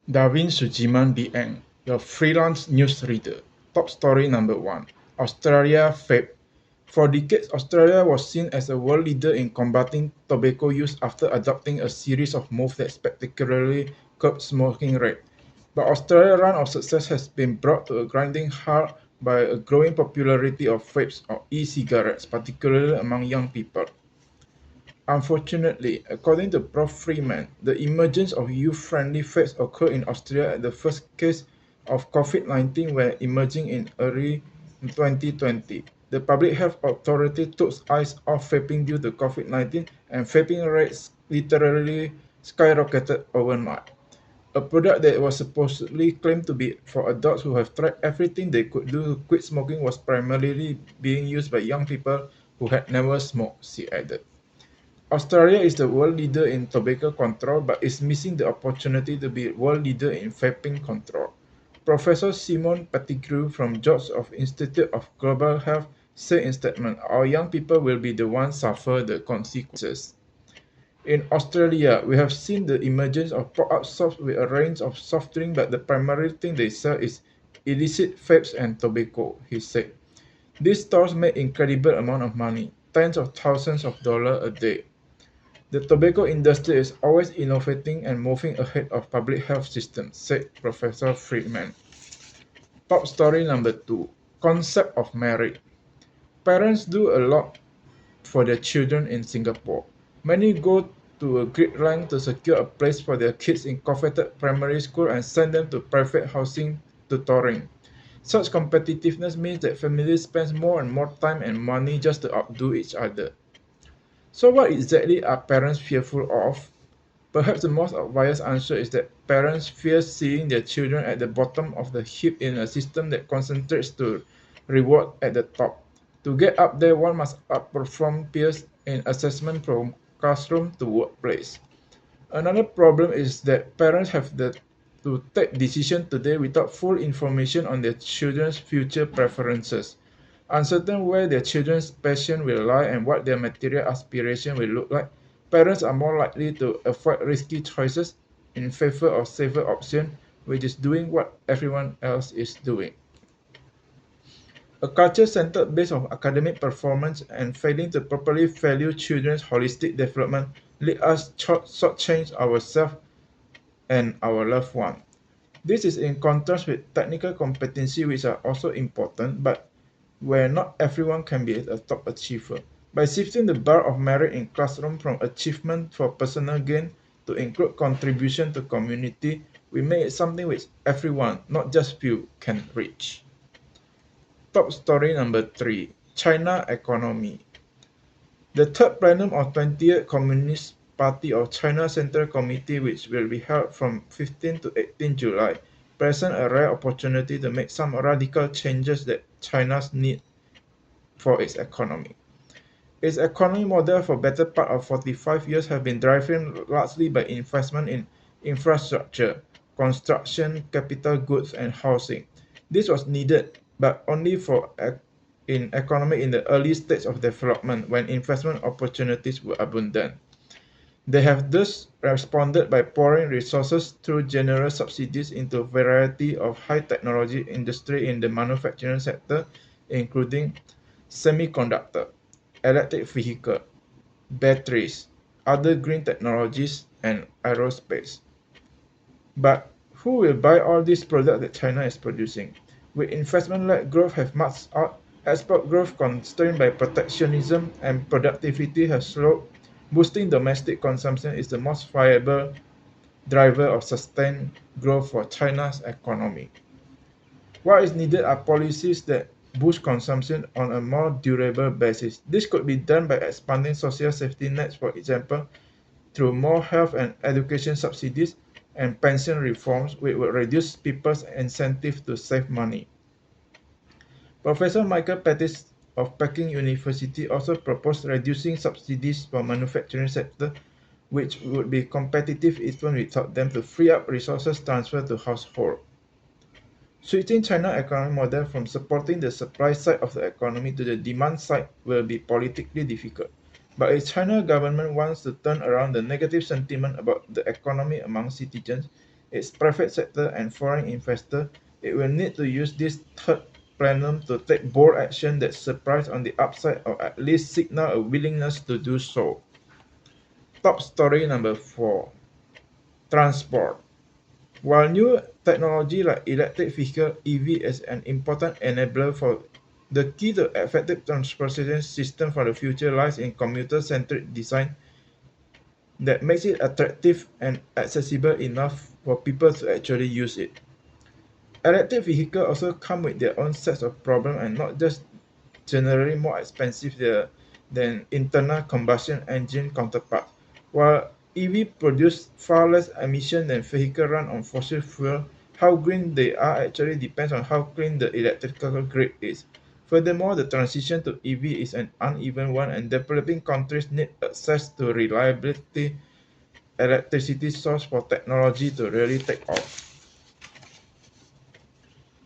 Darwin Sujiman Bieng, your freelance newsreader. Top story number one: Australia vape. For decades, Australia was seen as a world leader in combating tobacco use after adopting a series of moves that spectacularly curbed smoking rate. But Australia's run of success has been brought to a grinding halt by a growing popularity of vapes or e-cigarettes, particularly among young people. Unfortunately, according to Prof. Freeman, the emergence of youth-friendly vapes occurred in Australia at the first case of COVID-19 were emerging in early 2020. The Public Health Authority took eyes off vaping due to COVID-19, and vaping rates literally skyrocketed overnight. A product that was supposedly claimed to be for adults who have tried everything they could do to quit smoking was primarily being used by young people who had never smoked, she added. Australia is the world leader in tobacco control but is missing the opportunity to be world leader in vaping control. Professor Simon Pettigrew from George Institute of Global Health said in statement, our young people will be the ones suffer the consequences. In Australia, we have seen the emergence of pop-up shops with a range of soft drinks, but the primary thing they sell is illicit vapes and tobacco, he said. These stores make incredible amount of money, tens of thousands of dollars a day. The tobacco industry is always innovating and moving ahead of public health systems, said Professor Friedman. Top story number two: concept of merit. Parents do a lot for their children in Singapore. Many go to a great length to secure a place for their kids in coveted primary school and send them to private housing tutoring. Such competitiveness means that families spend more and more time and money just to outdo each other. So what exactly are parents fearful of? Perhaps the most obvious answer is that parents fear seeing their children at the bottom of the heap in a system that concentrates to reward at the top. To get up there, one must outperform peers in assessment from classroom to workplace. Another problem is that parents have to take decisions today without full information on their children's future preferences. Uncertain where their children's passion will lie and what their material aspiration will look like, parents are more likely to avoid risky choices in favor of safer option, which is doing what everyone else is doing. A culture centered based on academic performance and failing to properly value children's holistic development lead us shortchange ourselves and our loved one. This is in contrast with technical competency, which are also important, but where not everyone can be a top achiever. By shifting the bar of merit in classroom from achievement for personal gain to include contribution to community, we make it something which everyone, not just few, can reach. Top story number three: China economy. The third plenum of 20th Communist Party of China Central Committee, which will be held from 15 to 18 July, present a rare opportunity to make some radical changes that China needs for its economy. Its economy model for better part of 45 years have been driven largely by investment in infrastructure, construction, capital goods, and housing. This was needed, but only for in economy in the early stage of development when investment opportunities were abundant. They have thus responded by pouring resources through generous subsidies into a variety of high technology industry in the manufacturing sector, including semiconductor, electric vehicle, batteries, other green technologies, and aerospace. But who will buy all these products that China is producing? Will investment-led growth have maxed out? Export growth constrained by protectionism and productivity has slowed. Boosting domestic consumption is the most viable driver of sustained growth for China's economy. What is needed are policies that boost consumption on a more durable basis. This could be done by expanding social safety nets, for example, through more health and education subsidies and pension reforms, which will reduce people's incentive to save money. Professor Michael Pettis of Peking University also proposed reducing subsidies for manufacturing sector, which would be competitive even without them to free up resources transferred to household. Switching China economic model from supporting the supply side of the economy to the demand side will be politically difficult. But if China government wants to turn around the negative sentiment about the economy among citizens, its private sector and foreign investor, it will need to use this third plenum to take bold action that surprise on the upside or at least signal a willingness to do so. Top story number 4. Transport. While new technology like electric vehicle (EV) is an important enabler for the key to effective transportation system for the future lies in commuter-centric design that makes it attractive and accessible enough for people to actually use it. Electric vehicles also come with their own sets of problems and not just generally more expensive than internal combustion engine counterparts. While EV produce far less emission than vehicles run on fossil fuel, how green they are actually depends on how clean the electrical grid is. Furthermore, the transition to EV is an uneven one, and developing countries need access to reliability electricity source for technology to really take off.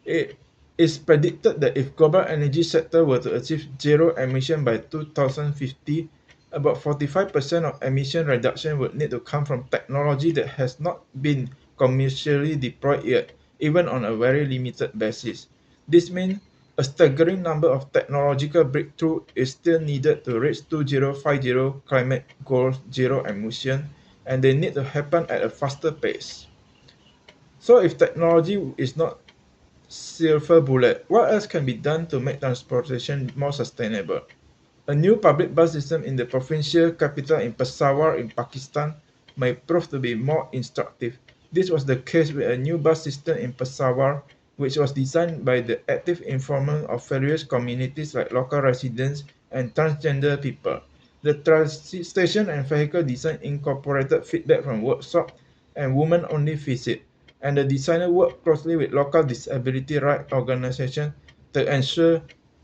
It is predicted that if global energy sector were to achieve zero emission by 2050, about 45% of emission reduction would need to come from technology that has not been commercially deployed yet, even on a very limited basis. This means a staggering number of technological breakthroughs is still needed to reach 2050 climate goal zero emission, and they need to happen at a faster pace. So if technology is not silver bullet, what else can be done to make transportation more sustainable? A new public bus system in the provincial capital in Peshawar in Pakistan may prove to be more instructive. This was the case with a new bus system in Peshawar, which was designed by the active involvement of various communities like local residents and transgender people. The station and vehicle design incorporated feedback from workshops and women-only visits, and the designer worked closely with local disability rights organizations to ensure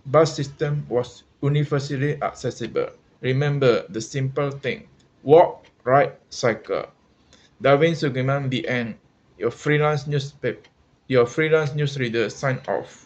bus system was universally accessible. Remember the simple thing: walk, ride, cycle. Darwin Sugiman, the end. Your freelance newsreader sign off.